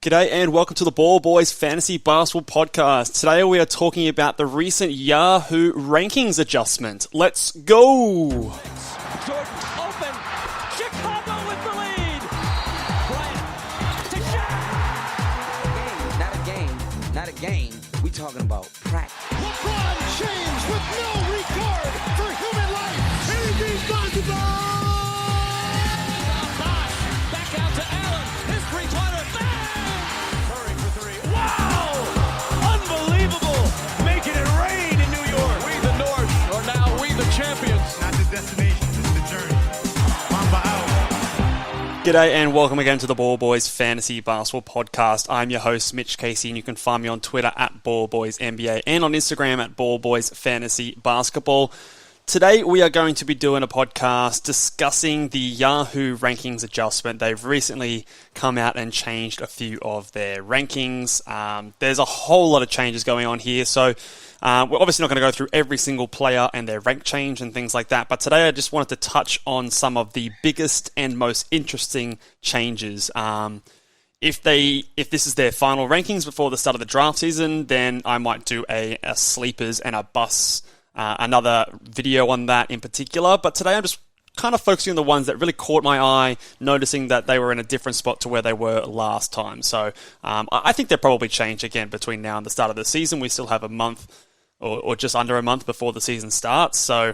G'day and welcome to the Ball Boys Fantasy Basketball Podcast. Today we are talking about the recent Yahoo rankings adjustment. Let's go! Jordan open. Chicago with the lead. Bryant to Shaq. Not a game. We talking about practice. LeBron James with no regard for human life. Irresponsible! Back out to Allen. His three-pointer. Murray for three. Wow! Unbelievable. Making it rain in New York. We the North are now we the champions. Not the destination, it's the journey. Mamba out. G'day and welcome again to the Ball Boys Fantasy Basketball Podcast. I'm your host, Mitch Casey, and you can find me on Twitter at BallBoysNBA and on Instagram at BallBoysFantasyBasketball. Today we are going to be doing a podcast discussing the Yahoo rankings adjustment. They've recently come out and changed a few of their rankings. There's a whole lot of changes going on here, so we're obviously not going to go through every single player and their rank change and things like that, but today I just wanted to touch on some of the biggest and most interesting changes. If this is their final rankings before the start of the draft season, then I might do a sleepers and a bus another video on that in particular, but today I'm just kind of focusing on the ones that really caught my eye, noticing that they were in a different spot to where they were last time. So I think they'll probably change again between now and the start of the season. We still have a month or just under a month before the season starts, so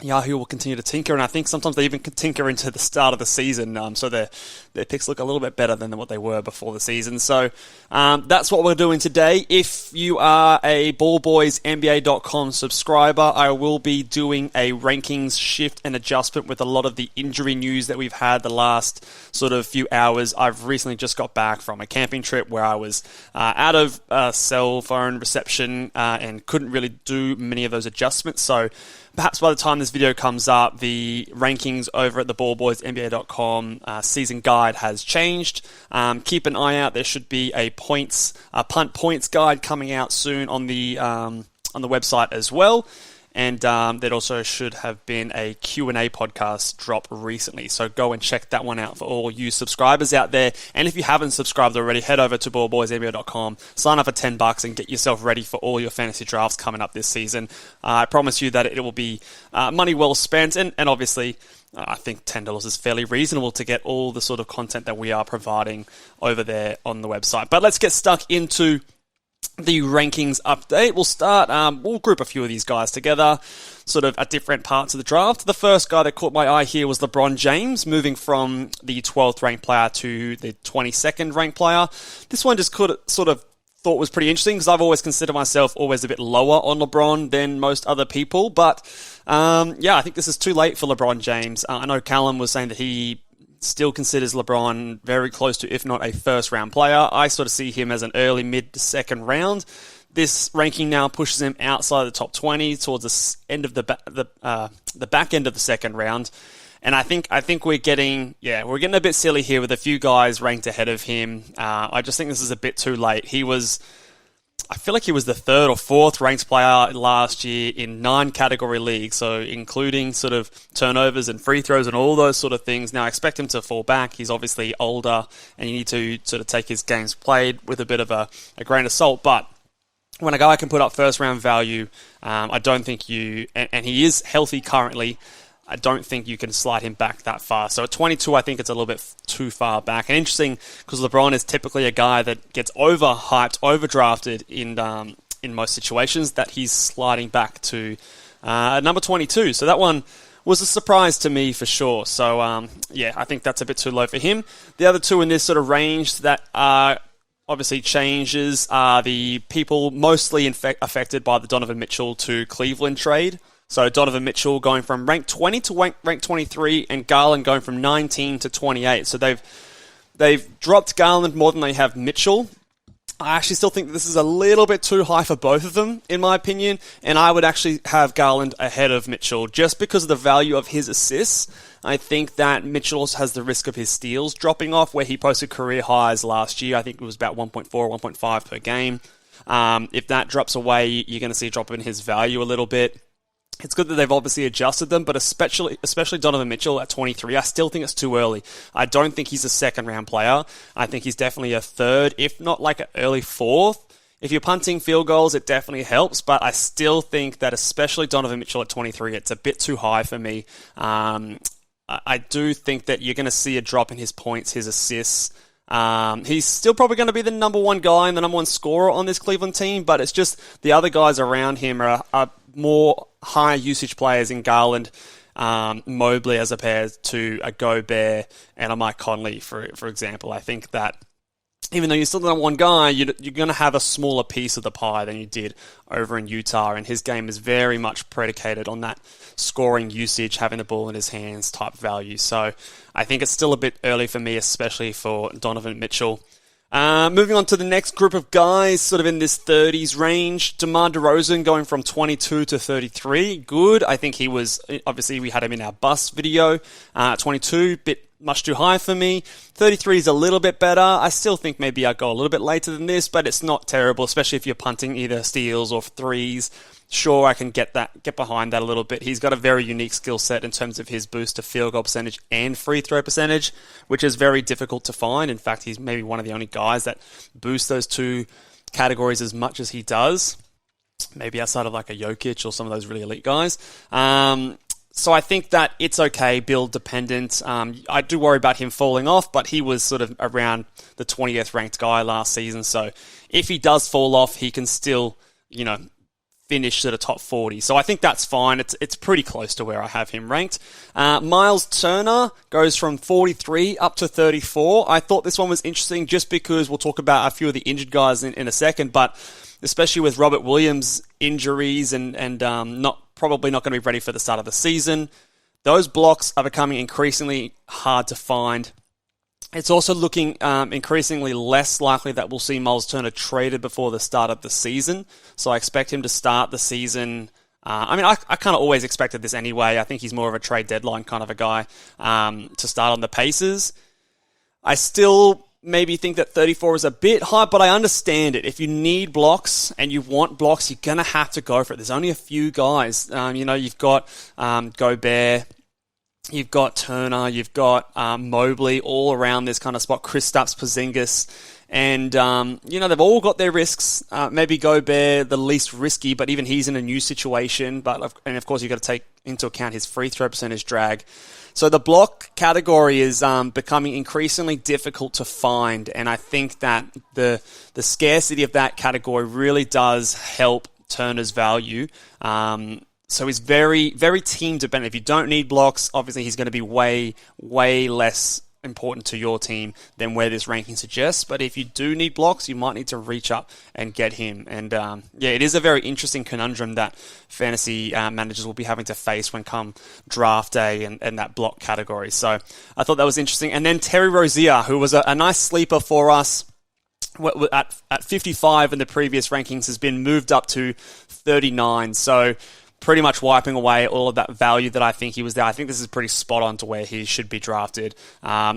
Yahoo will continue to tinker, and I think sometimes they even tinker into the start of the season, so their picks look a little bit better than what they were before the season. So that's what we're doing today. If you are a ballboysnba.com subscriber, I will be doing a rankings shift and adjustment with a lot of the injury news that we've had the last sort of few hours. I've recently just got back from a camping trip where I was out of cell phone reception and couldn't really do many of those adjustments, so perhaps by the time this video comes up, the rankings over at the ballboysnba.com season guide has changed. Keep an eye out. There should be a punt points guide coming out soon on the website as well. And there also should have been a Q&A podcast drop recently. So go and check that one out for all you subscribers out there. And if you haven't subscribed already, head over to ballboysnba.com, sign up for $10 and get yourself ready for all your fantasy drafts coming up this season. I promise you that it will be money well spent. And obviously, I think $10 is fairly reasonable to get all the sort of content that we are providing over there on the website. But let's get stuck into the rankings update. We'll group a few of these guys together, sort of at different parts of the draft. The first guy that caught my eye here was LeBron James, moving from the 12th ranked player to the 22nd ranked player. This one just thought was pretty interesting because I've always considered myself always a bit lower on LeBron than most other people, but I think this is too late for LeBron James. I know Callum was saying that he still considers LeBron very close to, if not a first-round player. I sort of see him as an early, mid to second round. This ranking now pushes him outside the top 20 towards the end of the back end of the second round. And I think we're getting a bit silly here with a few guys ranked ahead of him. I just think this is a bit too late. I feel like he was the third or fourth ranked player last year in 9 category leagues, so including sort of turnovers and free throws and all those sort of things. Now, I expect him to fall back. He's obviously older, and you need to sort of take his games played with a bit of a grain of salt. But when a guy can put up first-round value, I don't think and he is healthy currently, I don't think you can slide him back that far. So at 22, I think it's a little bit too far back. And interesting, because LeBron is typically a guy that gets overhyped, overdrafted in most situations, that he's sliding back to number 22. So that one was a surprise to me for sure. So, I think that's a bit too low for him. The other two in this sort of range that are obviously changes are the people mostly affected by the Donovan Mitchell to Cleveland trade. So Donovan Mitchell going from rank 20 to rank 23, and Garland going from 19 to 28. So they've dropped Garland more than they have Mitchell. I actually still think that this is a little bit too high for both of them, in my opinion, and I would actually have Garland ahead of Mitchell just because of the value of his assists. I think that Mitchell also has the risk of his steals dropping off, where he posted career highs last year. I think it was about 1.4, 1.5 per game. If that drops away, you're going to see a drop in his value a little bit. It's good that they've obviously adjusted them, but especially Donovan Mitchell at 23, I still think it's too early. I don't think he's a second-round player. I think he's definitely a third, if not like an early fourth. If you're punting field goals, it definitely helps, but I still think that especially Donovan Mitchell at 23, it's a bit too high for me. I do think that you're going to see a drop in his points, his assists. He's still probably going to be the number one guy and the number one scorer on this Cleveland team, but it's just the other guys around him are more high usage players in Garland, Mobley as opposed to a Gobert and a Mike Conley, for example. I think that even though you're still the number one guy, you're going to have a smaller piece of the pie than you did over in Utah, and his game is very much predicated on that scoring usage, having the ball in his hands type value. So I think it's still a bit early for me, especially for Donovan Mitchell. Moving on to the next group of guys, sort of in this 30s range. DeMar DeRozan going from 22 to 33. Good. I think he was, obviously we had him in our bust video. 22, bit much too high for me. 33 is a little bit better. I still think maybe I'll go a little bit later than this, but it's not terrible, especially if you're punting either steals or threes. Sure, I can get behind that a little bit. He's got a very unique skill set in terms of his boost to field goal percentage and free throw percentage, which is very difficult to find. In fact, he's maybe one of the only guys that boosts those two categories as much as he does. Maybe outside of like a Jokic or some of those really elite guys. So I think that it's okay, build dependent. I do worry about him falling off, but he was sort of around the 20th ranked guy last season. So if he does fall off, he can still, finish at a top 40. So I think that's fine. It's pretty close to where I have him ranked. Myles Turner goes from 43 up to 34. I thought this one was interesting just because we'll talk about a few of the injured guys in a second, but especially with Robert Williams' injuries and probably not going to be ready for the start of the season, those blocks are becoming increasingly hard to find. It's also looking increasingly less likely that we'll see Myles Turner traded before the start of the season. So I expect him to start the season. I kind of always expected this anyway. I think he's more of a trade deadline kind of a guy to start on the Pacers. I still maybe think that 34 is a bit high, but I understand it. If you need blocks and you want blocks, you're going to have to go for it. There's only a few guys. You've got Gobert. You've got Turner, you've got Mobley all around this kind of spot, Kristaps Porzingis, and they've all got their risks. Maybe Gobert the least risky, but even he's in a new situation. And of course you've got to take into account his free throw percentage drag. So the block category is becoming increasingly difficult to find, and I think that the scarcity of that category really does help Turner's value. So he's very, very team dependent. If you don't need blocks, obviously he's going to be way, way less important to your team than where this ranking suggests. But if you do need blocks, you might need to reach up and get him. And it is a very interesting conundrum that fantasy managers will be having to face when come draft day and that block category. So I thought that was interesting. And then Terry Rozier, who was a nice sleeper for us at 55 in the previous rankings, has been moved up to 39. So pretty much wiping away all of that value that I think he was there. I think this is pretty spot on to where he should be drafted.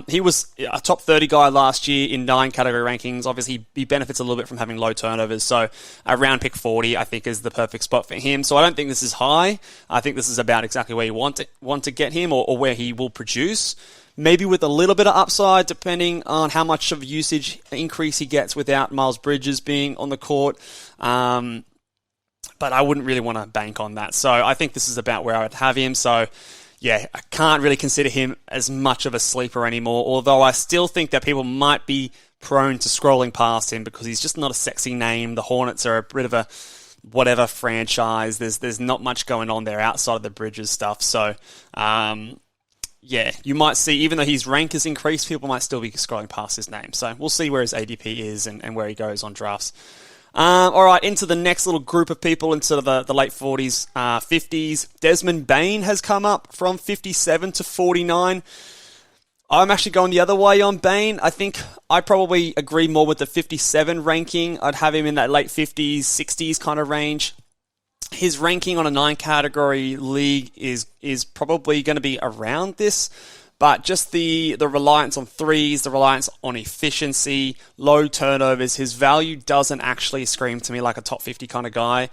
He was a top 30 guy last year in 9 category rankings. Obviously, he benefits a little bit from having low turnovers. So around pick 40, I think, is the perfect spot for him. So I don't think this is high. I think this is about exactly where you want to get him or where he will produce. Maybe with a little bit of upside, depending on how much of usage increase he gets without Miles Bridges being on the court. But I wouldn't really want to bank on that. So I think this is about where I would have him. So, I can't really consider him as much of a sleeper anymore, although I still think that people might be prone to scrolling past him because he's just not a sexy name. The Hornets are a bit of a whatever franchise. There's not much going on there outside of the Bridges stuff. So, you might see, even though his rank has increased, people might still be scrolling past his name. So we'll see where his ADP is and where he goes on drafts. All right, into the next little group of people, into the late 40s, 50s. Desmond Bane has come up from 57 to 49. I'm actually going the other way on Bane. I think I probably agree more with the 57 ranking. I'd have him in that late 50s, 60s kind of range. His ranking on a 9-category league is probably going to be around this, But just the reliance on threes, the reliance on efficiency, low turnovers, his value doesn't actually scream to me like a top 50 kind of guy.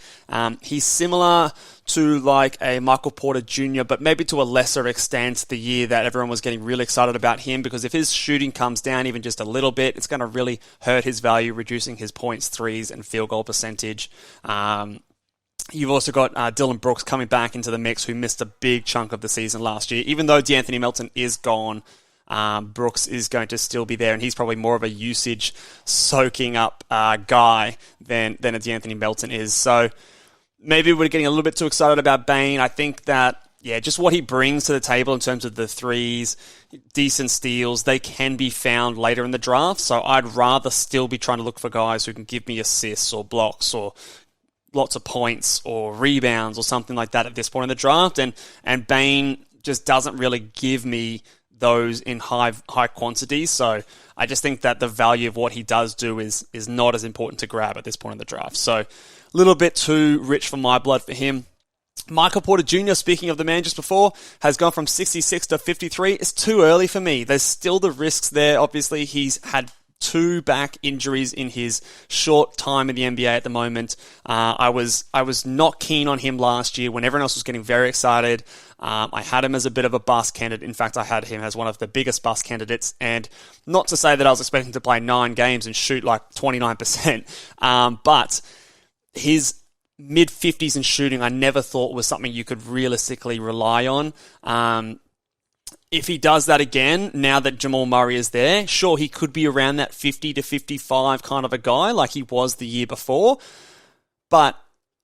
He's similar to like a Michael Porter Jr., but maybe to a lesser extent the year that everyone was getting really excited about him, because if his shooting comes down even just a little bit, it's going to really hurt his value, reducing his points, threes, and field goal percentage. You've also got Dillon Brooks coming back into the mix, who missed a big chunk of the season last year. Even though DeAnthony Melton is gone, Brooks is going to still be there, and he's probably more of a usage soaking up guy than a DeAnthony Melton is. So maybe we're getting a little bit too excited about Bane. I think that, just what he brings to the table in terms of the threes, decent steals, they can be found later in the draft. So I'd rather still be trying to look for guys who can give me assists or blocks or lots of points or rebounds or something like that at this point in the draft. And Bane just doesn't really give me those in high quantities. So I just think that the value of what he does do is not as important to grab at this point in the draft. So a little bit too rich for my blood for him. Michael Porter Jr., speaking of the man just before, has gone from 66 to 53. It's too early for me. There's still the risks there. Obviously, he's had 2 back injuries in his short time in the NBA at the moment. I was not keen on him last year when everyone else was getting very excited. I had him as a bit of a bust candidate. In fact, I had him as one of the biggest bust candidates. And not to say that I was expecting to play 9 games and shoot like 29%, but his mid-50s in shooting I never thought was something you could realistically rely on. If he does that again, now that Jamal Murray is there, sure, he could be around that 50 to 55 kind of a guy like he was the year before. But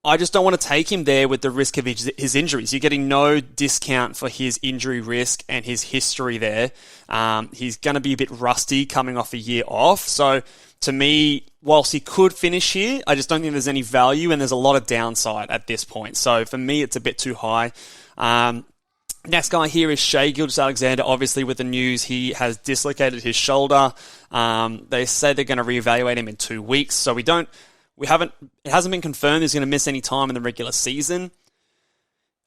I just don't want to take him there with the risk of his injuries. You're getting no discount for his injury risk and his history there. He's going to be a bit rusty coming off a year off. So to me, whilst he could finish here, I just don't think there's any value, and there's a lot of downside at this point. So for me, it's a bit too high. Next guy here is Shai Gilgeous-Alexander. Obviously, with the news, he has dislocated his shoulder. They say they're going to reevaluate him in 2 weeks. So it hasn't been confirmed he's going to miss any time in the regular season.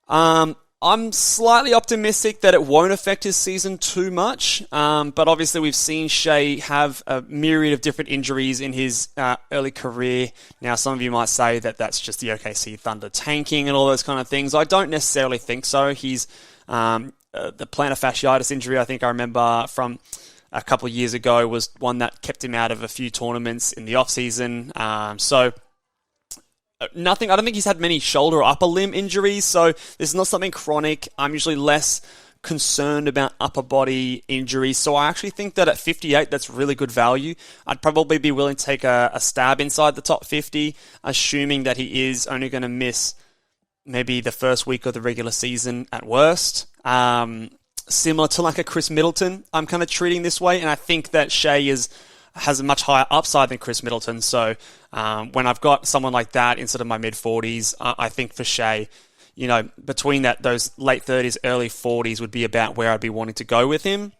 I'm slightly optimistic that it won't affect his season too much. But obviously, we've seen Shai have a myriad of different injuries in his early career. Now, some of you might say that that's just the OKC Thunder tanking and all those kind of things. I don't necessarily think so. He's the plantar fasciitis injury, I think I remember from a couple of years ago, was one that kept him out of a few tournaments in the off-season. So nothing. I don't think he's had many shoulder or upper limb injuries, so this is not something chronic. I'm usually less concerned about upper body injuries, so I actually think that at 58, that's really good value. I'd probably be willing to take a stab inside the top 50, assuming that he is only going to miss maybe the first week of the regular season at worst. Similar to like a Chris Middleton, I'm kind of treating this way, and I think that Shai has a much higher upside than Chris Middleton. So when I've got someone like that instead of my mid-40s, I think for Shai, between those late 30s, early 40s would be about where I'd be wanting to go with him.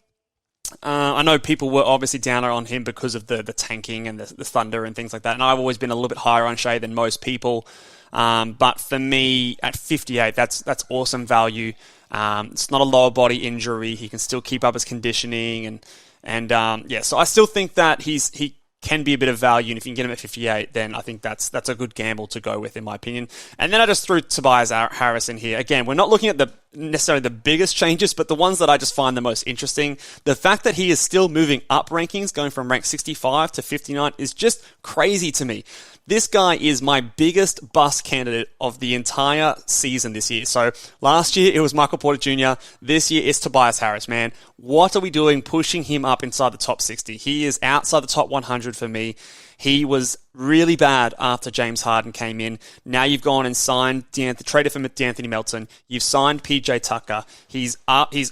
I know people were obviously downer on him because of the tanking and the Thunder and things like that, and I've always been a little bit higher on Shai than most people. But for me, at 58, that's awesome value. It's not a lower body injury. He can still keep up his conditioning so I still think that he can be a bit of value, and if you can get him at 58, then I think that's a good gamble to go with, in my opinion. And then I just threw Tobias Harris in here. Again, we're not looking at necessarily the biggest changes, but the ones that I just find the most interesting. The fact that he is still moving up rankings, going from rank 65 to 59, is just crazy to me. This guy is my biggest bust candidate of the entire season this year. So last year it was Michael Porter Jr. This year it's Tobias Harris, man. What are we doing pushing him up inside the top 60? He is outside the top 100 for me. He was really bad after James Harden came in. Now you've gone and signed traded for DeAnthony Melton. You've signed PJ Tucker. He's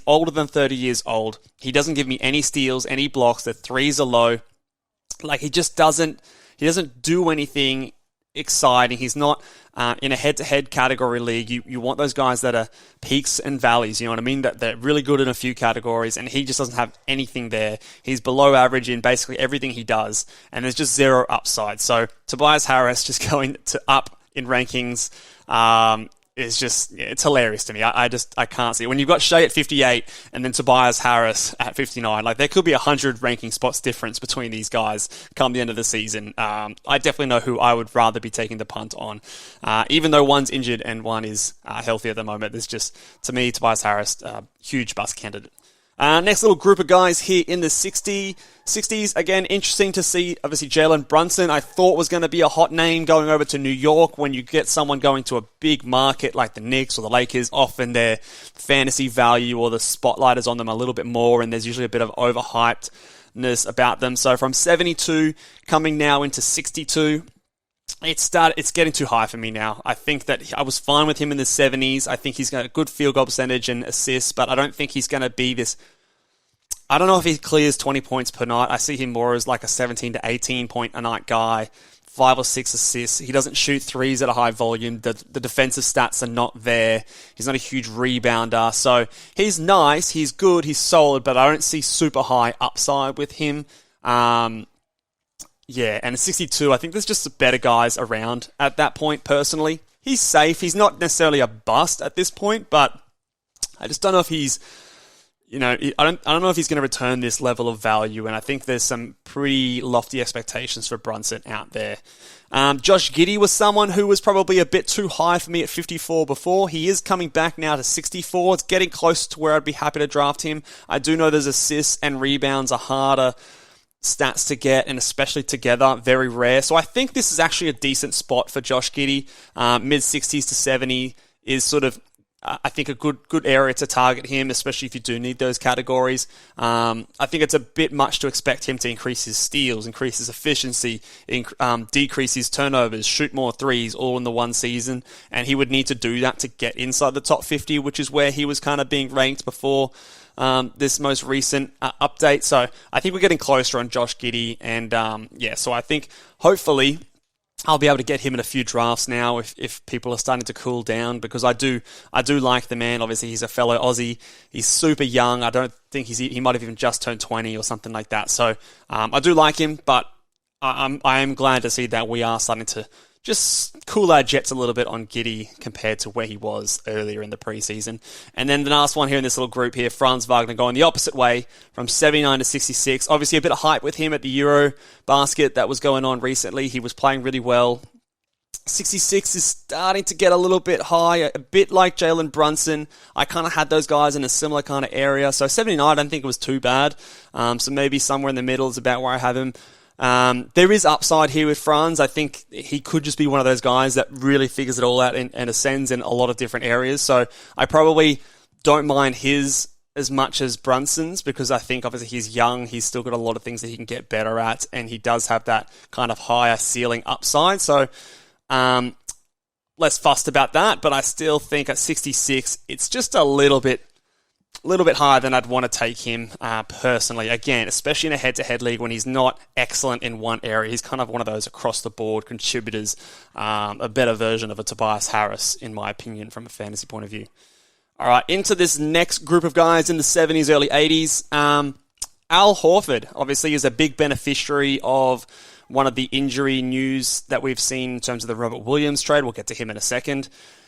older than 30 years old. He doesn't give me any steals, any blocks. The threes are low. Like, he just doesn't do anything exciting. He's not in a head-to-head category league. You want those guys that are peaks and valleys, you know what I mean? That they're really good in a few categories, and he just doesn't have anything there. He's below average in basically everything he does, and there's just zero upside. So Tobias Harris just going to up in rankings. is just, it's hilarious to me. I can't see it. When you've got Shea at 58 and then Tobias Harris at 59, like there could be 100 ranking spots difference between these guys come the end of the season. I definitely know who I would rather be taking the punt on. Even though one's injured and one is healthy at the moment, there's just, to me, Tobias Harris, huge bust candidate. Next little group of guys here in the 60s. Again, interesting to see, obviously, Jalen Brunson, I thought was going to be a hot name going over to New York. When you get someone going to a big market like the Knicks or the Lakers, often their fantasy value or the spotlight is on them a little bit more, and there's usually a bit of overhypedness about them. So from 72 coming now into 62, it's getting too high for me now. I think that I was fine with him in the 70s. I think he's got a good field goal percentage and assists, but I don't think he's going to be this. I don't know if he clears 20 points per night. I see him more as like a 17 to 18 point a night guy, 5 or 6 assists. He doesn't shoot threes at a high volume. The defensive stats are not there. He's not a huge rebounder. So he's nice, he's good, he's solid, but I don't see super high upside with him. Yeah, and at 62, I think there's just better guys around at that point, personally. He's safe. He's not necessarily a bust at this point, but I just don't know if he's, I don't know if he's going to return this level of value, and I think there's some pretty lofty expectations for Brunson out there. Josh Giddey was someone who was probably a bit too high for me at 54 before. He is coming back now to 64. It's getting close to where I'd be happy to draft him. I do know there's assists and rebounds are harder stats to get, and especially together, very rare. So I think this is actually a decent spot for Josh Giddey. Mid-60s to 70 is sort of, I think, a good area to target him, especially if you do need those categories. I think it's a bit much to expect him to increase his steals, increase his efficiency, decrease his turnovers, shoot more threes all in the one season, and he would need to do that to get inside the top 50, which is where he was kind of being ranked before this most recent update. So I think we're getting closer on Josh Giddey, and so I think hopefully I'll be able to get him in a few drafts now if people are starting to cool down, because I do like the man. Obviously, he's a fellow Aussie. He's super young. I don't think he might have even just turned 20 or something like that. So I do like him, but I am glad to see that we are starting to just cool our jets a little bit on Giddey compared to where he was earlier in the preseason. And then the last one here in this little group here, Franz Wagner, going the opposite way from 79 to 66. Obviously a bit of hype with him at the Euro basket that was going on recently. He was playing really well. 66 is starting to get a little bit high, a bit like Jalen Brunson. I kind of had those guys in a similar kind of area. So 79, I don't think it was too bad. So maybe somewhere in the middle is about where I have him. There is upside here with Franz. I think he could just be one of those guys that really figures it all out and ascends in a lot of different areas. So I probably don't mind his as much as Brunson's, because I think obviously he's young. He's still got a lot of things that he can get better at, and he does have that kind of higher ceiling upside. So less fussed about that, but I still think at 66, it's just a little bit higher than I'd want to take him personally. Again, especially in a head-to-head league when he's not excellent in one area. He's kind of one of those across-the-board contributors, a better version of a Tobias Harris, in my opinion, from a fantasy point of view. All right, into this next group of guys in the 70s, early 80s. Al Horford, obviously, is a big beneficiary of one of the injury news that we've seen in terms of the Robert Williams trade. We'll get to him in a second.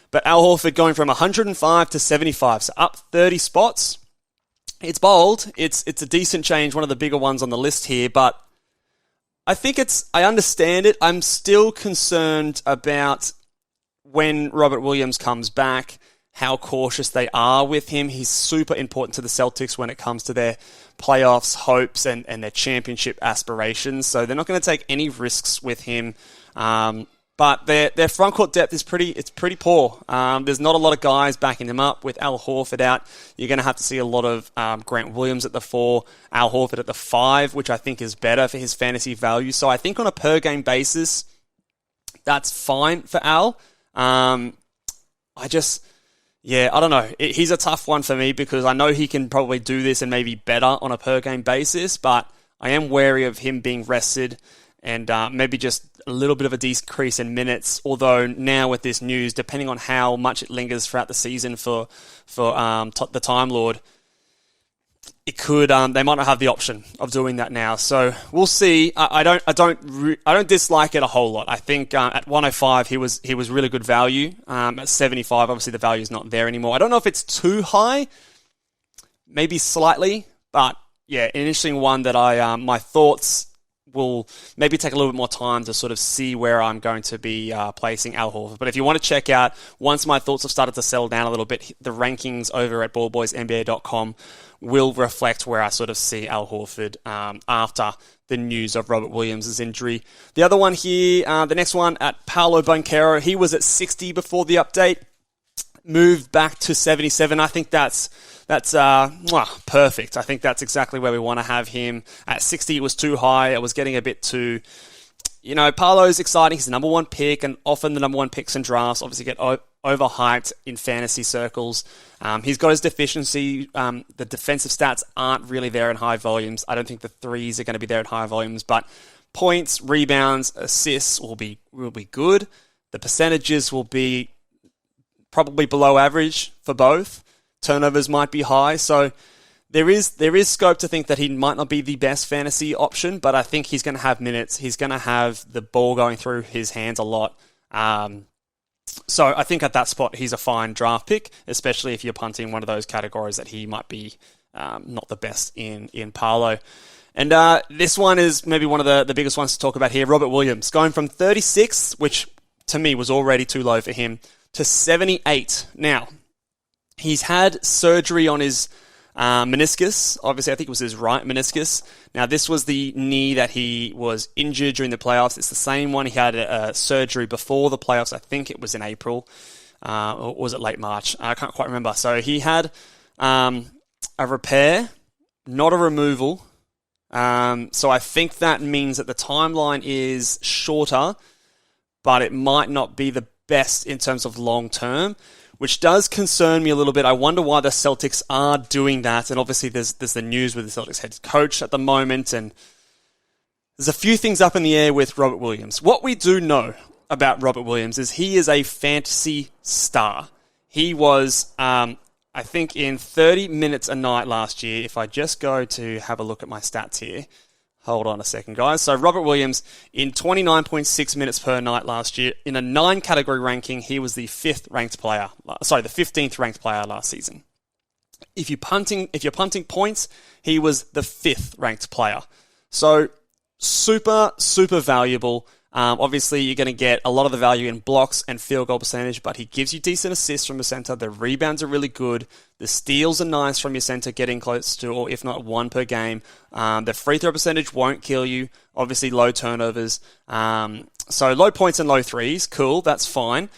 But Al Horford going from 105 to 75, so up 30 spots. It's bold. It's a decent change, one of the bigger ones on the list here, but I think I understand it. I'm still concerned about when Robert Williams comes back, how cautious they are with him. He's super important to the Celtics when it comes to their playoffs hopes and their championship aspirations, so they're not going to take any risks with him. But their frontcourt depth is pretty poor. There's not a lot of guys backing them up. With Al Horford out, you're going to have to see a lot of Grant Williams at the 4, Al Horford at the 5, which I think is better for his fantasy value. So I think on a per-game basis, that's fine for Al. I don't know. He's a tough one for me because I know he can probably do this and maybe better on a per-game basis, but I am wary of him being rested and maybe just a little bit of a decrease in minutes. Although now with this news, depending on how much it lingers throughout the season for the Time Lord, it could. They might not have the option of doing that now, so we'll see. I don't dislike it a whole lot. I think at 105 he was really good value. At 75, obviously the value is not there anymore. I don't know if it's too high, maybe slightly, but yeah, an interesting one that my thoughts will maybe take a little bit more time to sort of see where I'm going to be placing Al Horford. But if you want to check out, once my thoughts have started to settle down a little bit, the rankings over at ballboysnba.com will reflect where I sort of see Al Horford after the news of Robert Williams' injury. The other one here, the next one at Paolo Banchero, he was at 60 before the update, moved back to 77. I think that's perfect. I think that's exactly where we want to have him. At 60, it was too high. It was getting a bit too... Paolo's exciting. He's the number one pick, and often the number one picks in drafts obviously get overhyped in fantasy circles. He's got his deficiency. The defensive stats aren't really there in high volumes. I don't think the threes are going to be there in high volumes, but points, rebounds, assists will be good. The percentages will be probably below average for both. Turnovers might be high, so there is scope to think that he might not be the best fantasy option, but I think he's going to have minutes. He's going to have the ball going through his hands a lot. So I think at that spot, he's a fine draft pick, especially if you're punting one of those categories that he might be not the best in Paolo. And this one is maybe one of the biggest ones to talk about here. Robert Williams, going from 36, which to me was already too low for him, to 78. Now, he's had surgery on his meniscus. Obviously, I think it was his right meniscus. Now, this was the knee that he was injured during the playoffs. It's the same one he had surgery before the playoffs. I think it was in April. Or was it late March? I can't quite remember. So he had a repair, not a removal. So I think that means that the timeline is shorter, but it might not be the best in terms of long term, which does concern me a little bit. I wonder why the Celtics are doing that. And obviously there's the news with the Celtics head coach at the moment, and there's a few things up in the air with Robert Williams. What we do know about Robert Williams is he is a fantasy star. He was, I think, in 30 minutes a night last year. If I just go to have a look at my stats here. Hold on a second, guys. So Robert Williams, in 29.6 minutes per night last year, in a 9-category ranking, he was the 15th ranked player last season. If you're punting points, he was the 5th ranked player. So super, super valuable. Obviously, you're going to get a lot of the value in blocks and field goal percentage, but he gives you decent assists from the center. The rebounds are really good. The steals are nice from your center, getting close to, or if not, 1 per game. The free throw percentage won't kill you. Obviously, low turnovers. So low points and low threes, cool, that's fine.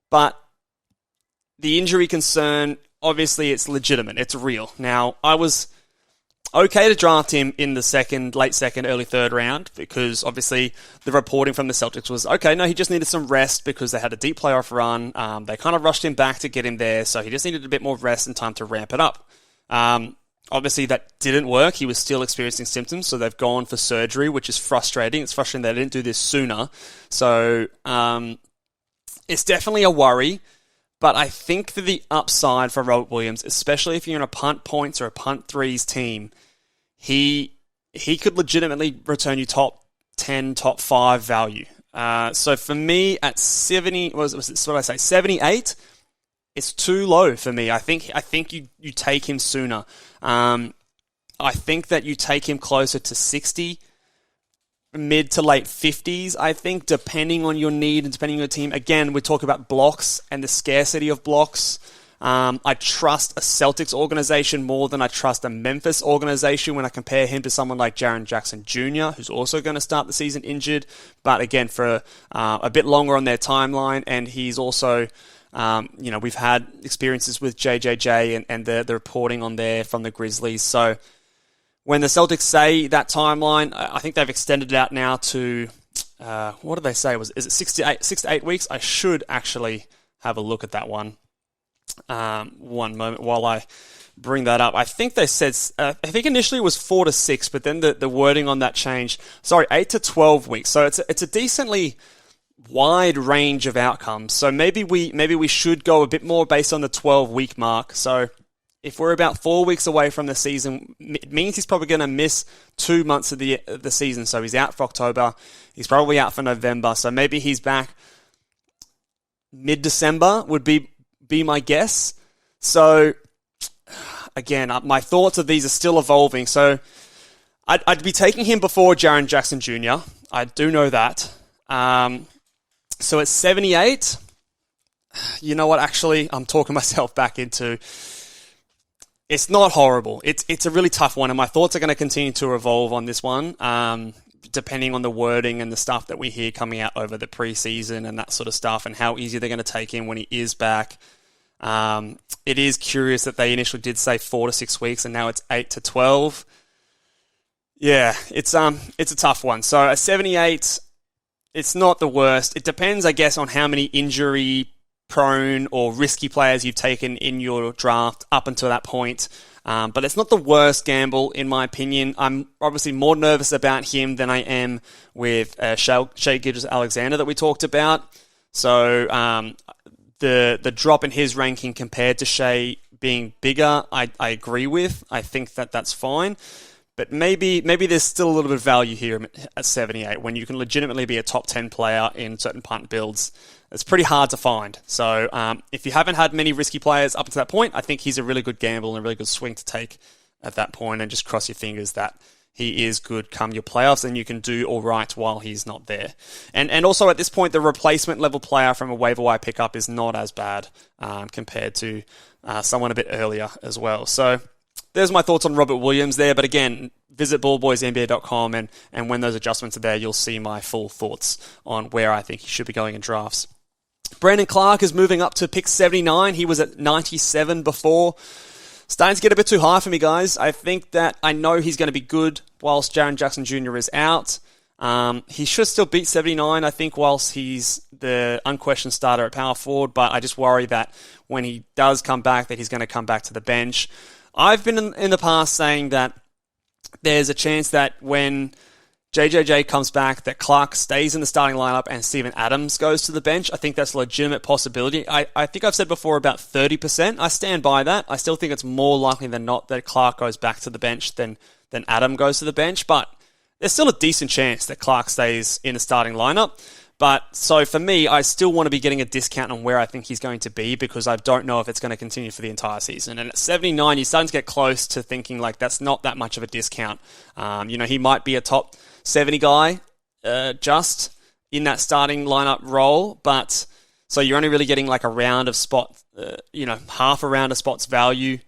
But the injury concern, obviously, it's legitimate. It's real. Now, I was okay to draft him in the late second, early third round, because obviously the reporting from the Celtics was, okay, no, he just needed some rest because they had a deep playoff run. They kind of rushed him back to get him there, so he just needed a bit more rest and time to ramp it up. Obviously that didn't work. He was still experiencing symptoms, so they've gone for surgery, which is frustrating. It's frustrating they didn't do this sooner. So it's definitely a worry. But I think that the upside for Robert Williams, especially if you're in a punt points or a punt threes team, he could legitimately return you top 10, top 5 value. So for me, at 78, it's too low for me. I think you take him sooner. I think that you take him closer to 60, mid to late 50s, I think, depending on your need and depending on your team. Again, we talk about blocks and the scarcity of blocks. I trust a Celtics organization more than I trust a Memphis organization when I compare him to someone like Jaren Jackson Jr., who's also going to start the season injured, but again, for a bit longer on their timeline, and he's also... we've had experiences with JJJ and the reporting on there from the Grizzlies. So when the Celtics say that timeline, I think they've extended it out now to, what did they say? Is it 6 to 8 weeks? I should actually have a look at that one. One moment while I bring that up. I think they said, I think initially it was 4 to 6, but then the wording on that changed. 8 to 12 weeks. So it's a decently wide range of outcomes. So maybe we should go a bit more based on the 12-week mark. So if we're about 4 weeks away from the season, it means he's probably going to miss 2 months of the season. So he's out for October. He's probably out for November. So maybe he's back mid-December would be my guess. So again, my thoughts of these are still evolving. So I'd be taking him before Jaren Jackson Jr. I do know that. So at 78, you know what? Actually, I'm talking myself back into. It's not horrible. It's a really tough one, and my thoughts are going to continue to evolve on this one, depending on the wording and the stuff that we hear coming out over the preseason and that sort of stuff, and how easy they're going to take him when he is back. It is curious that they initially did say 4 to 6 weeks, and now it's 8 to 12. Yeah, it's a tough one. So at 78, it's not the worst. It depends, I guess, on how many injury-prone or risky players you've taken in your draft up until that point. But it's not the worst gamble, in my opinion. I'm obviously more nervous about him than I am with Shai Gilgeous-Alexander that we talked about. So the drop in his ranking compared to Shai being bigger, I agree with. I think that's fine. But maybe there's still a little bit of value here at 78 when you can legitimately be a top 10 player in certain punt builds. It's pretty hard to find. So if you haven't had many risky players up to that point, I think he's a really good gamble and a really good swing to take at that point, and just cross your fingers that he is good come your playoffs and you can do all right while he's not there. And also at this point, the replacement level player from a waiver wire pickup is not as bad compared to someone a bit earlier as well. So there's my thoughts on Robert Williams there. But again, visit ballboysnba.com and when those adjustments are there, you'll see my full thoughts on where I think he should be going in drafts. Brandon Clark is moving up to pick 79. He was at 97 before. Starting to get a bit too high for me, guys. I think that I know he's going to be good whilst Jaren Jackson Jr. is out. He should still beat 79, I think, whilst he's the unquestioned starter at power forward. But I just worry that when he does come back, that he's going to come back to the bench. I've been in the past saying that there's a chance that when JJJ comes back, that Clark stays in the starting lineup and Steven Adams goes to the bench. I think that's a legitimate possibility. I think I've said before about 30%. I stand by that. I still think it's more likely than not that Clark goes back to the bench than Adam goes to the bench. But there's still a decent chance that Clark stays in the starting lineup. But so for me, I still want to be getting a discount on where I think he's going to be because I don't know if it's going to continue for the entire season. And at 79, you're starting to get close to thinking like that's not that much of a discount. He might be a top 70 guy just in that starting lineup role, but so you're only really getting like a round of spot, half a round of spots value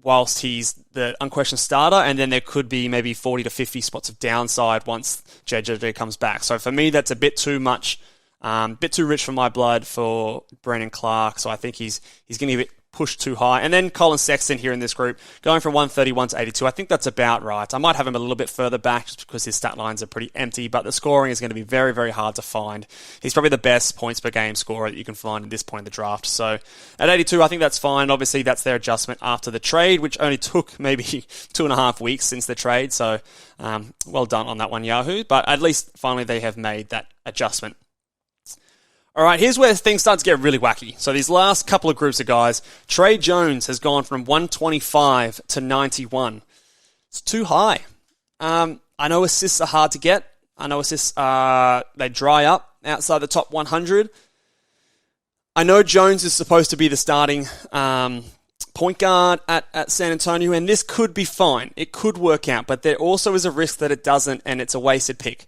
whilst he's the unquestioned starter, and then there could be maybe 40 to 50 spots of downside once JJJ comes back. So for me, that's a bit too much, bit too rich for my blood for Brandon Clark, so I think he's going to get pushed too high. And then Colin Sexton here in this group, going from 131 to 82. I think that's about right. I might have him a little bit further back just because his stat lines are pretty empty, but the scoring is going to be very, very hard to find. He's probably the best points per game scorer that you can find at this point in the draft. So at 82, I think that's fine. Obviously, that's their adjustment after the trade, which only took maybe 2.5 weeks since the trade. So well done on that one, Yahoo. But at least finally they have made that adjustment. All right, here's where things start to get really wacky. So these last couple of groups of guys, Trey Jones has gone from 125 to 91. It's too high. I know assists are hard to get. I know assists they dry up outside the top 100. I know Jones is supposed to be the starting point guard at San Antonio, and this could be fine. It could work out, but there also is a risk that it doesn't, and it's a wasted pick.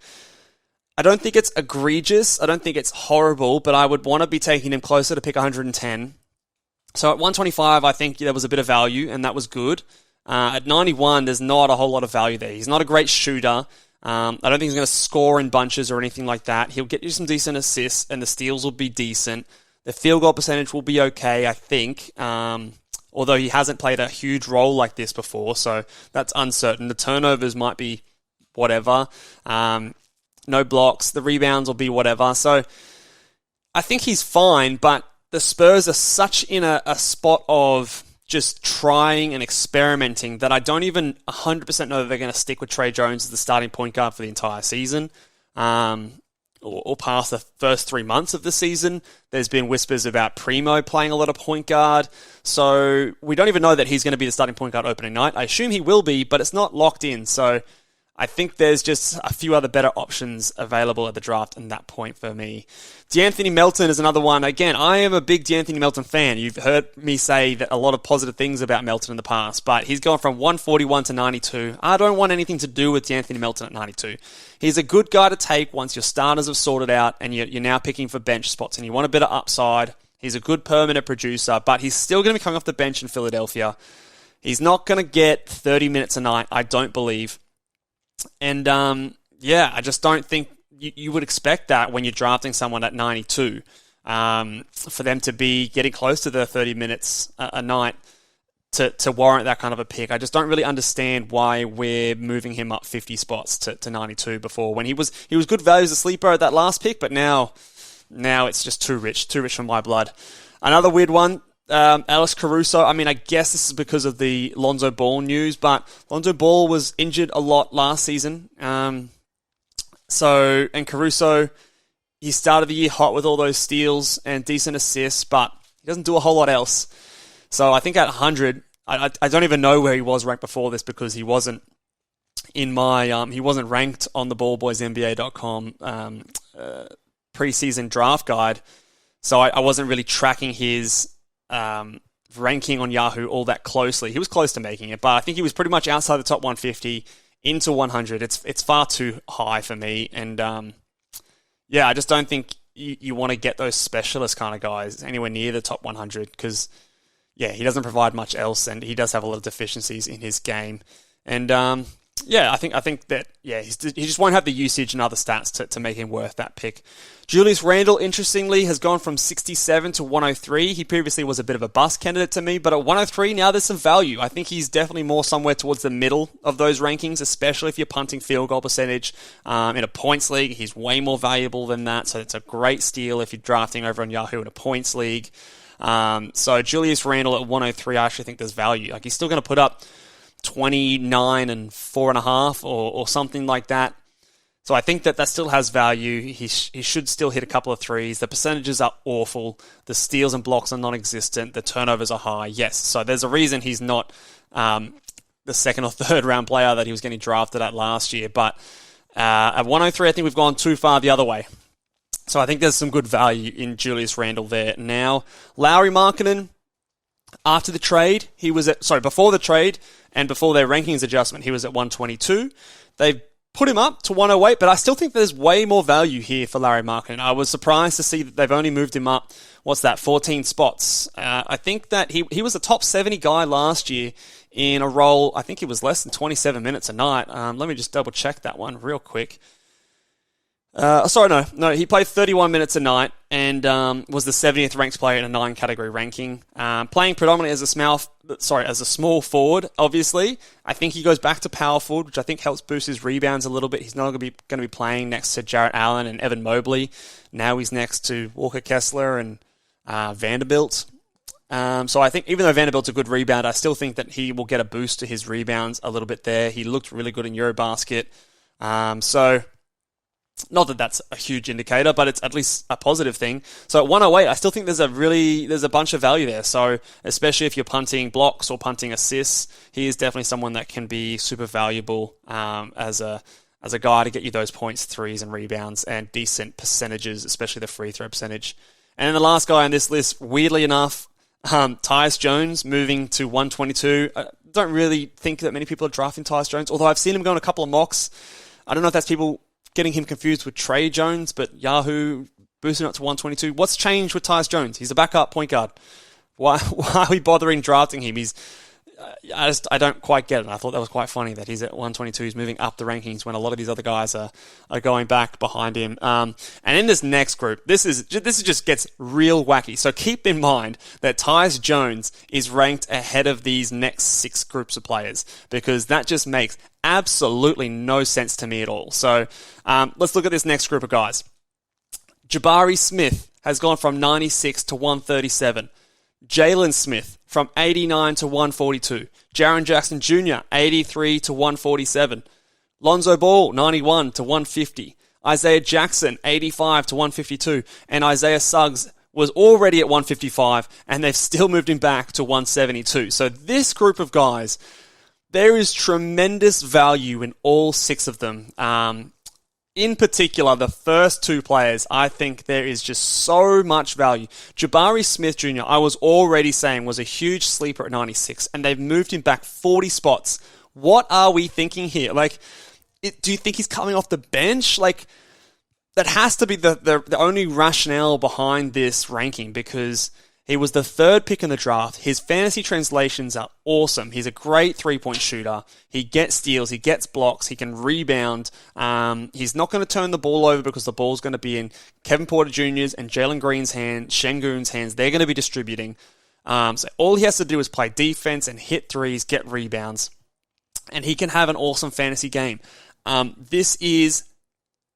I don't think it's egregious. I don't think it's horrible, but I would want to be taking him closer to pick 110. So at 125, I think there was a bit of value, and that was good. At 91, there's not a whole lot of value there. He's not a great shooter. I don't think he's going to score in bunches or anything like that. He'll get you some decent assists, and the steals will be decent. The field goal percentage will be okay, I think, although he hasn't played a huge role like this before, so that's uncertain. The turnovers might be whatever. No blocks, the rebounds will be whatever. So I think he's fine, but the Spurs are such in a spot of just trying and experimenting that I don't even 100% know that they're going to stick with Trey Jones as the starting point guard for the entire season. or past the first 3 months of the season. There's been whispers about Primo playing a lot of point guard. So we don't even know that he's going to be the starting point guard opening night. I assume he will be, but it's not locked in. So I think there's just a few other better options available at the draft in that point for me. DeAnthony Melton is another one. Again, I am a big DeAnthony Melton fan. You've heard me say that a lot of positive things about Melton in the past, but he's gone from 141 to 92. I don't want anything to do with DeAnthony Melton at 92. He's a good guy to take once your starters have sorted out and you're now picking for bench spots and you want a bit of upside. He's a good permanent producer, but he's still going to be coming off the bench in Philadelphia. He's not going to get 30 minutes a night, I don't believe. And, I just don't think you would expect that when you're drafting someone at 92, for them to be getting close to the 30 minutes a night to warrant that kind of a pick. I just don't really understand why we're moving him up 50 spots to 92 before, when he was good value as a sleeper at that last pick, but now it's just too rich for my blood. Another weird one, Alex Caruso. I mean, I guess this is because of the Lonzo Ball news, but Lonzo Ball was injured a lot last season. And Caruso, he started the year hot with all those steals and decent assists, but he doesn't do a whole lot else. So I think at 100, I don't even know where he was ranked before this, because he wasn't in my, he wasn't ranked on the ballboysnba.com preseason draft guide. So I wasn't really tracking his ranking on Yahoo all that closely. He was close to making it, but I think he was pretty much outside the top 150 into 100. It's far too high for me, and I just don't think you want to get those specialist kind of guys anywhere near the top 100, because he doesn't provide much else, and he does have a lot of deficiencies in his game, and I think that he just won't have the usage and other stats to make him worth that pick. Julius Randle, interestingly, has gone from 67 to 103. He previously was a bit of a bust candidate to me, but at 103 now there's some value. I think he's definitely more somewhere towards the middle of those rankings, especially if you're punting field goal percentage. In a points league, he's way more valuable than that, so it's a great steal if you're drafting over on Yahoo in a points league. So Julius Randle at 103, I actually think there's value. Like, he's still going to put up 29 and 4.5 or something like that. So I think that still has value. He should still hit a couple of threes. The percentages are awful. The steals and blocks are non-existent. The turnovers are high. Yes, so there's a reason he's not the second or third round player that he was getting drafted at last year. But at 103, I think we've gone too far the other way. So I think there's some good value in Julius Randle there. Now, Lauri Markkanen, after the trade, before the trade and before their rankings adjustment, he was at 122. They've put him up to 108, but I still think there's way more value here for Lauri Markkanen. I was surprised to see that they've only moved him up, 14 spots. I think that he was a top 70 guy last year in a role, I think it was less than 27 minutes a night. Let me just double check that one real quick. He played 31 minutes a night and was the 70th ranked player in a 9-category ranking. Playing predominantly as a small forward, obviously. I think he goes back to power forward, which I think helps boost his rebounds a little bit. He's not going to be playing next to Jarrett Allen and Evan Mobley. Now he's next to Walker Kessler and Vanderbilt. So I think even though Vanderbilt's a good rebounder, I still think that he will get a boost to his rebounds a little bit there. He looked really good in Eurobasket. Not that that's a huge indicator, but it's at least a positive thing. So at 108, I still think there's a bunch of value there. So especially if you're punting blocks or punting assists, he is definitely someone that can be super valuable as a guy to get you those points, threes, and rebounds, and decent percentages, especially the free throw percentage. And then the last guy on this list, weirdly enough, Tyus Jones moving to 122. I don't really think that many people are drafting Tyus Jones, although I've seen him go on a couple of mocks. I don't know if that's people getting him confused with Trey Jones, but Yahoo boosting up to 122. What's changed with Tyus Jones? He's a backup point guard. Why are we bothering drafting him? I don't quite get it. I thought that was quite funny that he's at 122. He's moving up the rankings when a lot of these other guys are going back behind him. And in this next group, this just gets real wacky. So keep in mind that Tyus Jones is ranked ahead of these next 6 groups of players, because that just makes absolutely no sense to me at all. So let's look at this next group of guys. Jabari Smith has gone from 96 to 137. Jalen Smith from 89 to 142. Jaren Jackson Jr., 83 to 147. Lonzo Ball, 91 to 150. Isaiah Jackson, 85 to 152. And Isaiah Suggs was already at 155, and they've still moved him back to 172. So this group of guys, there is tremendous value in all 6 of them. In particular, the first 2 players, I think there is just so much value. Jabari Smith Jr., I was already saying, was a huge sleeper at 96, and they've moved him back 40 spots. What are we thinking here? Do you think he's coming off the bench? That has to be the only rationale behind this ranking, because he was the 3rd pick in the draft. His fantasy translations are awesome. He's a great 3-point shooter. He gets steals. He gets blocks. He can rebound. He's not going to turn the ball over because the ball's going to be in Kevin Porter Jr.'s and Jalen Green's hands, Şengün's hands. They're going to be distributing. So all he has to do is play defense and hit threes, get rebounds, and he can have an awesome fantasy game. This is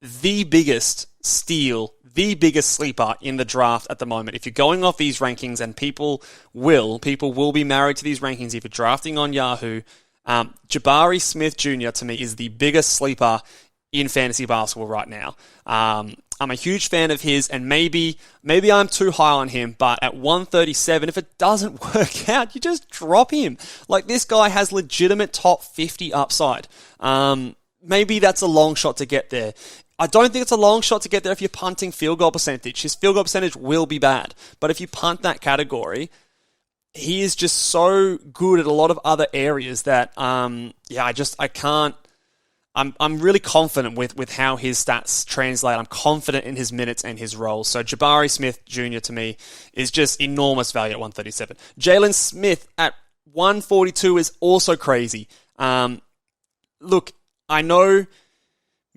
the biggest steal, the biggest sleeper in the draft at the moment. If you're going off these rankings, and people will be married to these rankings if you're drafting on Yahoo, Jabari Smith Jr. to me is the biggest sleeper in fantasy basketball right now. I'm a huge fan of his, and maybe I'm too high on him, but at 137, if it doesn't work out, you just drop him. This guy has legitimate top 50 upside. Maybe that's a long shot to get there. I don't think it's a long shot to get there if you're punting field goal percentage. His field goal percentage will be bad. But if you punt that category, he is just so good at a lot of other areas that, I can't. I'm really confident with how his stats translate. I'm confident in his minutes and his roles. So Jabari Smith Jr. to me is just enormous value at 137. Jalen Smith at 142 is also crazy. Look, I know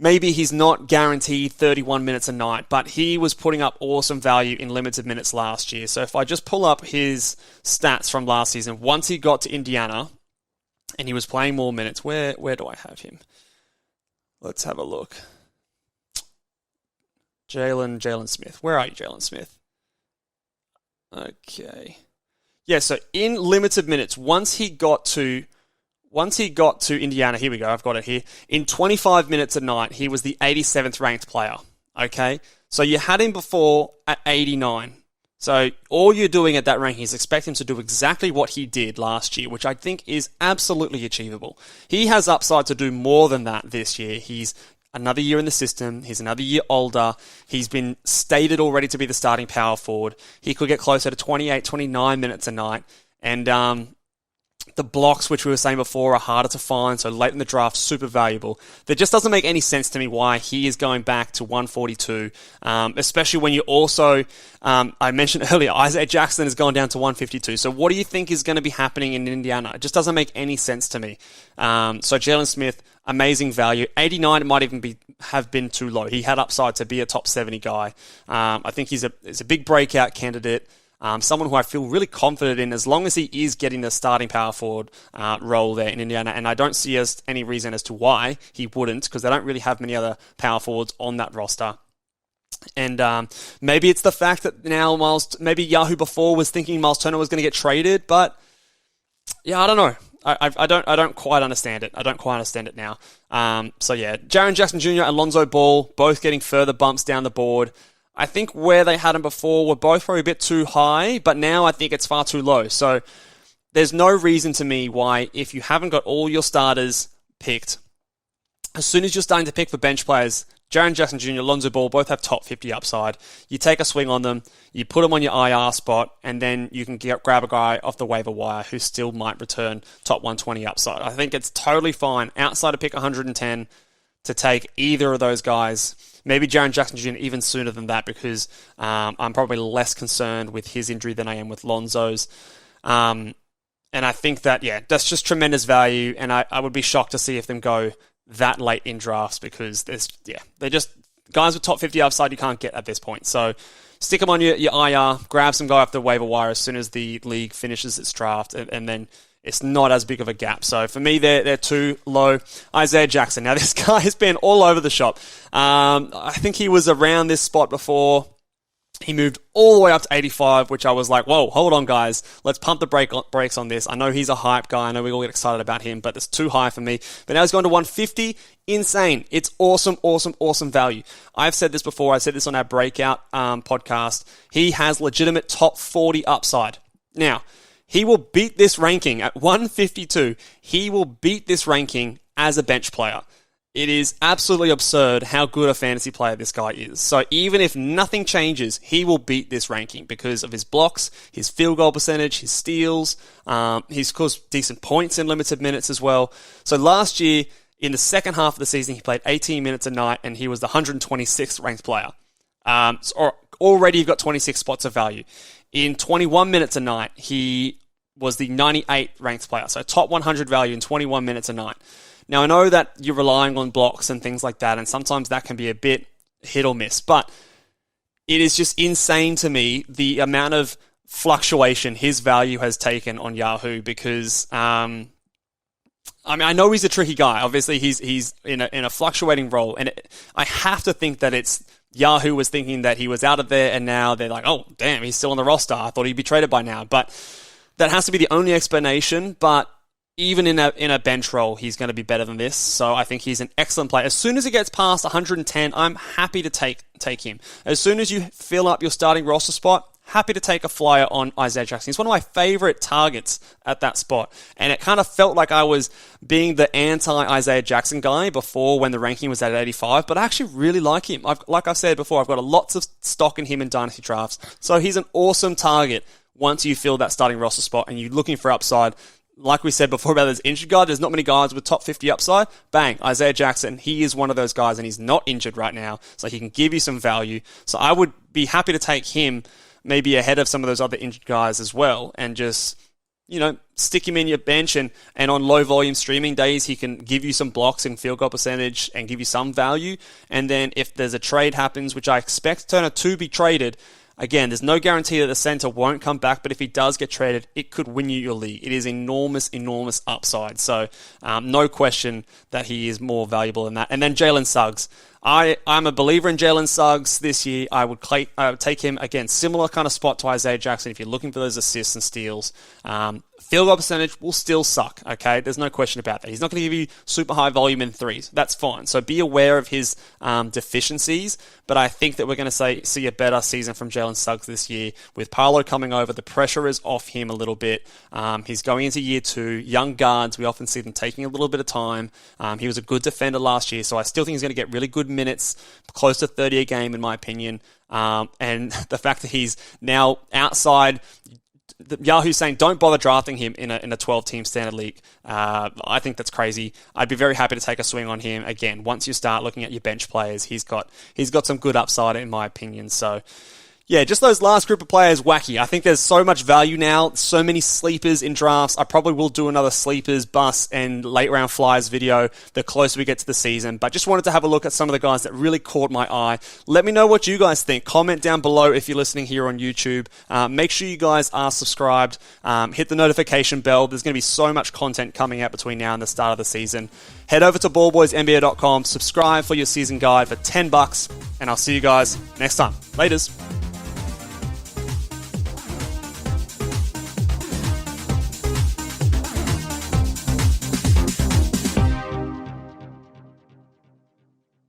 maybe he's not guaranteed 31 minutes a night, but he was putting up awesome value in limited minutes last year. So if I just pull up his stats from last season, once he got to Indiana and he was playing more minutes, where do I have him? Let's have a look. Jalen Smith. Where are you, Jalen Smith? Okay. Yeah, so in limited minutes, once he got to Indiana, here we go, I've got it here. In 25 minutes a night, he was the 87th ranked player. Okay? So you had him before at 89. So all you're doing at that ranking is expect him to do exactly what he did last year, which I think is absolutely achievable. He has upside to do more than that this year. He's another year in the system. He's another year older. He's been stated already to be the starting power forward. He could get closer to 28, 29 minutes a night. And the blocks, which we were saying before, are harder to find, so late in the draft, super valuable. That just doesn't make any sense to me why he is going back to 142, especially when you also, I mentioned earlier, Isaiah Jackson has gone down to 152. So what do you think is going to be happening in Indiana? It just doesn't make any sense to me. So Jalen Smith, amazing value. 89 might even have been too low. He had upside to be a top 70 guy. I think he's a big breakout candidate. Someone who I feel really confident in as long as he is getting the starting power forward role there in Indiana. And I don't see any reason as to why he wouldn't, because they don't really have many other power forwards on that roster. And maybe it's the fact that now maybe Yahoo before was thinking Myles Turner was going to get traded, but yeah, I don't know. I don't quite understand it. I don't quite understand it now. So yeah, Jaren Jackson Jr. and Lonzo Ball both getting further bumps down the board. I think where they had him before were both probably a bit too high, but now I think it's far too low. So there's no reason to me why, if you haven't got all your starters picked, as soon as you're starting to pick for bench players, Jaren Jackson Jr., Lonzo Ball both have top 50 upside. You take a swing on them, you put them on your IR spot, and then you can grab a guy off the waiver wire who still might return top 120 upside. I think it's totally fine outside of pick 110 to take either of those guys. Maybe Jaren Jackson Jr. even sooner than that, because I'm probably less concerned with his injury than I am with Lonzo's. And I think that, that's just tremendous value, and I would be shocked to see if them go that late in drafts, because they're just guys with top 50 upside you can't get at this point. So stick them on your IR, grab some guy off the waiver wire as soon as the league finishes its draft, and then it's not as big of a gap. So for me, they're too low. Isaiah Jackson. Now, this guy has been all over the shop. I think he was around this spot before. He moved all the way up to 85, which I was like, whoa, hold on, guys. Let's pump the brakes on this. I know he's a hype guy. I know we all get excited about him, but it's too high for me. But now he's gone to 150. Insane. It's awesome, awesome, awesome value. I've said this before. I said this on our breakout podcast. He has legitimate top 40 upside. Now, he will beat this ranking at 152. He will beat this ranking as a bench player. It is absolutely absurd how good a fantasy player this guy is. So even if nothing changes, he will beat this ranking because of his blocks, his field goal percentage, his steals. He's scored decent points in limited minutes as well. So last year, in the second half of the season, he played 18 minutes a night and he was the 126th ranked player. So already you've got 26 spots of value. In 21 minutes a night, he was the 98th ranked player. So top 100 value in 21 minutes a night. Now, I know that you're relying on blocks and things like that, and sometimes that can be a bit hit or miss, but it is just insane to me the amount of fluctuation his value has taken on Yahoo because, I know he's a tricky guy. Obviously, he's in a fluctuating role, and I have to think that it's Yahoo was thinking that he was out of there, and now they're like, oh, damn, he's still on the roster. I thought he'd be traded by now, but that has to be the only explanation, but even in a bench role, he's going to be better than this. So I think he's an excellent player. As soon as he gets past 110, I'm happy to take him. As soon as you fill up your starting roster spot, happy to take a flyer on Isaiah Jackson. He's one of my favorite targets at that spot. And it kind of felt like I was being the anti-Isaiah Jackson guy before when the ranking was at 85, but I actually really like him. Like I've said before, I've got lots of stock in him in dynasty drafts. So he's an awesome target once you fill that starting roster spot and you're looking for upside. Like we said before about this injured guy, there's not many guys with top 50 upside. Bang, Isaiah Jackson, he is one of those guys and he's not injured right now, so he can give you some value. So I would be happy to take him maybe ahead of some of those other injured guys as well and just, stick him in your bench and on low volume streaming days, he can give you some blocks and field goal percentage and give you some value. And then if there's a trade happens, which I expect Turner to be traded, again, there's no guarantee that the center won't come back, but if he does get traded, it could win you your league. It is enormous, enormous upside. So no question that he is more valuable than that. And then Jalen Suggs. I'm a believer in Jalen Suggs this year. I would take him, again, similar kind of spot to Isaiah Jackson if you're looking for those assists and steals. Field goal percentage will still suck, okay? There's no question about that. He's not going to give you super high volume in threes. That's fine. So be aware of his deficiencies, but I think that we're going to see a better season from Jalen Suggs this year. With Paolo coming over, the pressure is off him a little bit. He's going into year 2. Young guards, we often see them taking a little bit of time. He was a good defender last year, so I still think he's going to get really good minutes, close to 30 a game in my opinion. And the fact that he's now outside, Yahoo's saying don't bother drafting him in a 12-team standard league. I think that's crazy. I'd be very happy to take a swing on him. Again, once you start looking at your bench players, he's got some good upside in my opinion. So yeah, just those last group of players, wacky. I think there's so much value now, so many sleepers in drafts. I probably will do another sleepers, bust, and late round flyers video the closer we get to the season. But just wanted to have a look at some of the guys that really caught my eye. Let me know what you guys think. Comment down below if you're listening here on YouTube. Make sure you guys are subscribed. Hit the notification bell. There's going to be so much content coming out between now and the start of the season. Head over to ballboysnba.com, subscribe for your season guide for $10, and I'll see you guys next time. Laters.